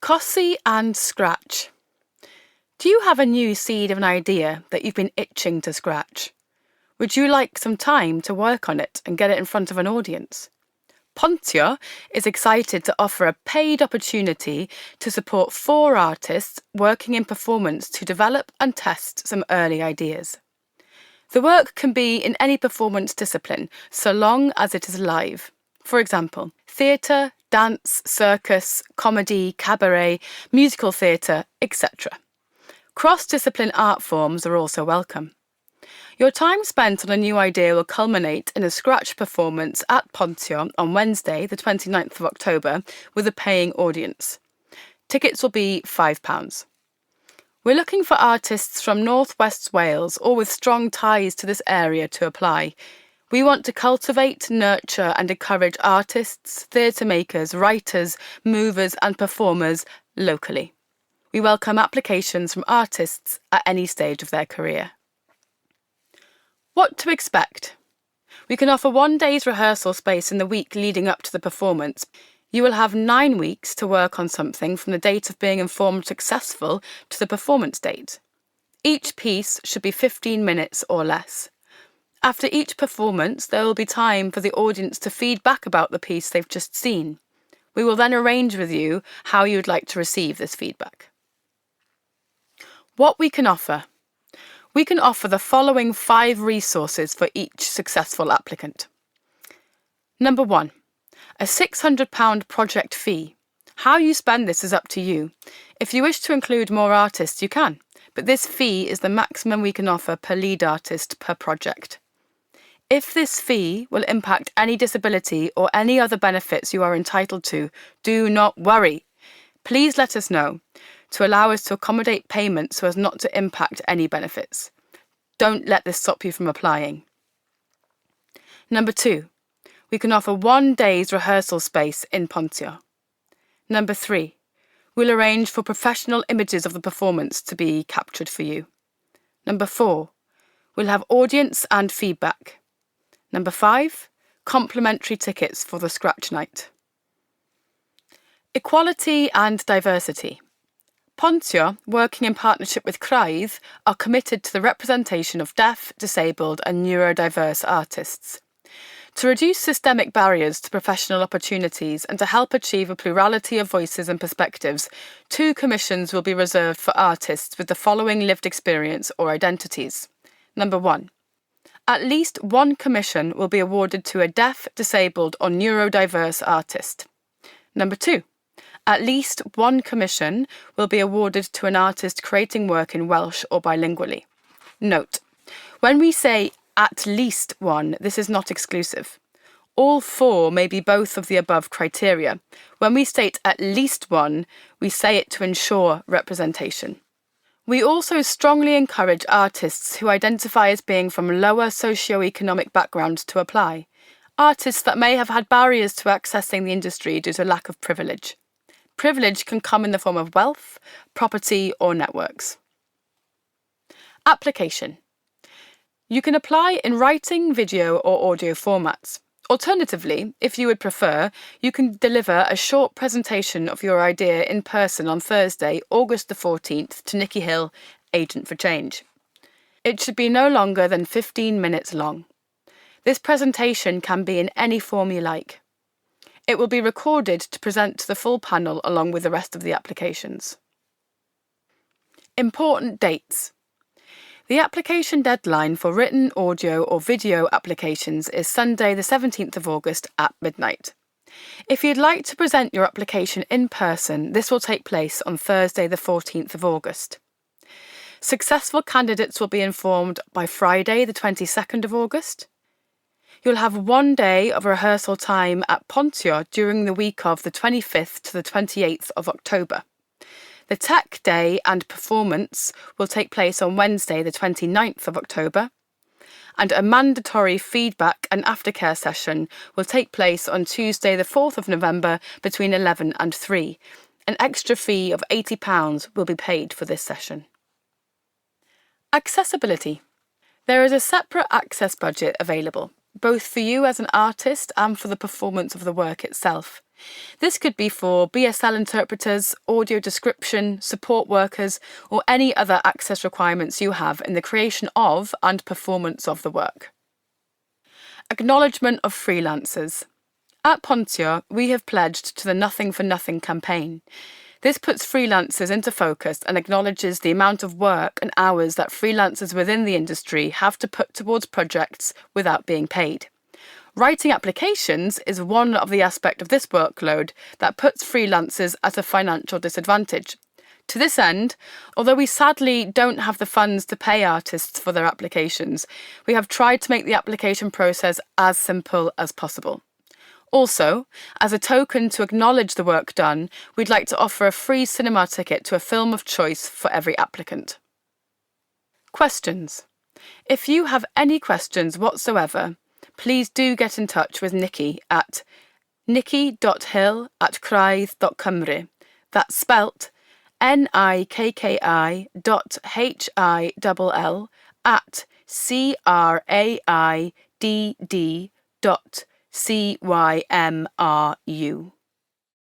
COSI and Scratch. Do you have a new seed of an idea that you've been itching to scratch? Would you like some time to work on it and get it in front of an audience? Pontio is excited to offer a paid opportunity to support 4 artists working in performance to develop and test some early ideas. The work can be in any performance discipline, so long as it is live. For example, theatre, dance, circus, comedy, cabaret, musical theatre, etc. Cross-discipline art forms are also welcome. Your time spent on a new idea will culminate in a scratch performance at Pontio on Wednesday, the 29th of October, with a paying audience. Tickets will be £5. We're looking for artists from North West Wales or with strong ties to this area to apply. We want to cultivate, nurture and encourage artists, theatre makers, writers, movers and performers locally. We welcome applications from artists at any stage of their career. What to expect? We can offer 1 day's rehearsal space in the week leading up to the performance. You will have 9 weeks to work on something from the date of being informed successful to the performance date. Each piece should be 15 minutes or less. After each performance, there will be time for the audience to feed back about the piece they've just seen. We will then arrange with you how you would like to receive this feedback. What we can offer. We can offer the following 5 resources for each successful applicant. Number 1. A £600 project fee. How you spend this is up to you. If you wish to include more artists, you can, but this fee is the maximum we can offer per lead artist per project. If this fee will impact any disability or any other benefits you are entitled to, do not worry. Please let us know to allow us to accommodate payment so as not to impact any benefits. Don't let this stop you from applying. Number 2. We can offer 1 day's rehearsal space in Pontio. Number 3. We'll arrange for professional images of the performance to be captured for you. Number 4. We'll have audience and feedback. Number 5. Complimentary tickets for the Scratch Night. Equality and diversity. Pontio, working in partnership with CRAIdd, are committed to the representation of deaf, disabled and neurodiverse artists. To reduce systemic barriers to professional opportunities and to help achieve a plurality of voices and perspectives, 2 commissions will be reserved for artists with the following lived experience or identities. Number 1. At least 1 commission will be awarded to a deaf, disabled or neurodiverse artist. Number 2. At least 1 commission will be awarded to an artist creating work in Welsh or bilingually. Note, when we say at least 1, this is not exclusive. All 4 may be both of the above criteria. When we state at least 1, we say it to ensure representation. We also strongly encourage artists who identify as being from lower socio-economic backgrounds to apply. Artists that may have had barriers to accessing the industry due to lack of privilege. Privilege can come in the form of wealth, property or networks. Application. You can apply in writing, video or audio formats. Alternatively, if you would prefer, you can deliver a short presentation of your idea in person on Thursday, August the 14th to Nikki Hill, Agent for Change. It should be no longer than 15 minutes long. This presentation can be in any form you like. It will be recorded to present to the full panel along with the rest of the applications. Important dates. The application deadline for written, audio or video applications is Sunday the 17th of August at midnight. If you'd like to present your application in person, this will take place on Thursday the 14th of August. Successful candidates will be informed by Friday the 22nd of August. You'll have 1 day of rehearsal time at Pontio during the week of the 25th to the 28th of October. The Tech Day and performance will take place on Wednesday the 29th of October, and a mandatory feedback and aftercare session will take place on Tuesday the 4th of November between 11 and 3. An extra fee of £80 will be paid for this session. Accessibility. There is a separate access budget available. both for you as an artist and for the performance of the work itself. This could be for BSL interpreters, audio description, support workers, or any other access requirements you have in the creation of and performance of the work. Acknowledgement of freelancers. At Pontio, we have pledged to the Nothing for Nothing campaign. This puts freelancers into focus and acknowledges the amount of work and hours that freelancers within the industry have to put towards projects without being paid. Writing applications is one of the aspects of this workload that puts freelancers at a financial disadvantage. To this end, although we sadly don't have the funds to pay artists for their applications, we have tried to make the application process as simple as possible. Also, as a token to acknowledge the work done, we'd like to offer a free cinema ticket to a film of choice for every applicant. Questions. If you have any questions whatsoever, please do get in touch with Nikki at nikki.hill@craidd.cymru. That's spelt nikki.hill@craidd.cymru.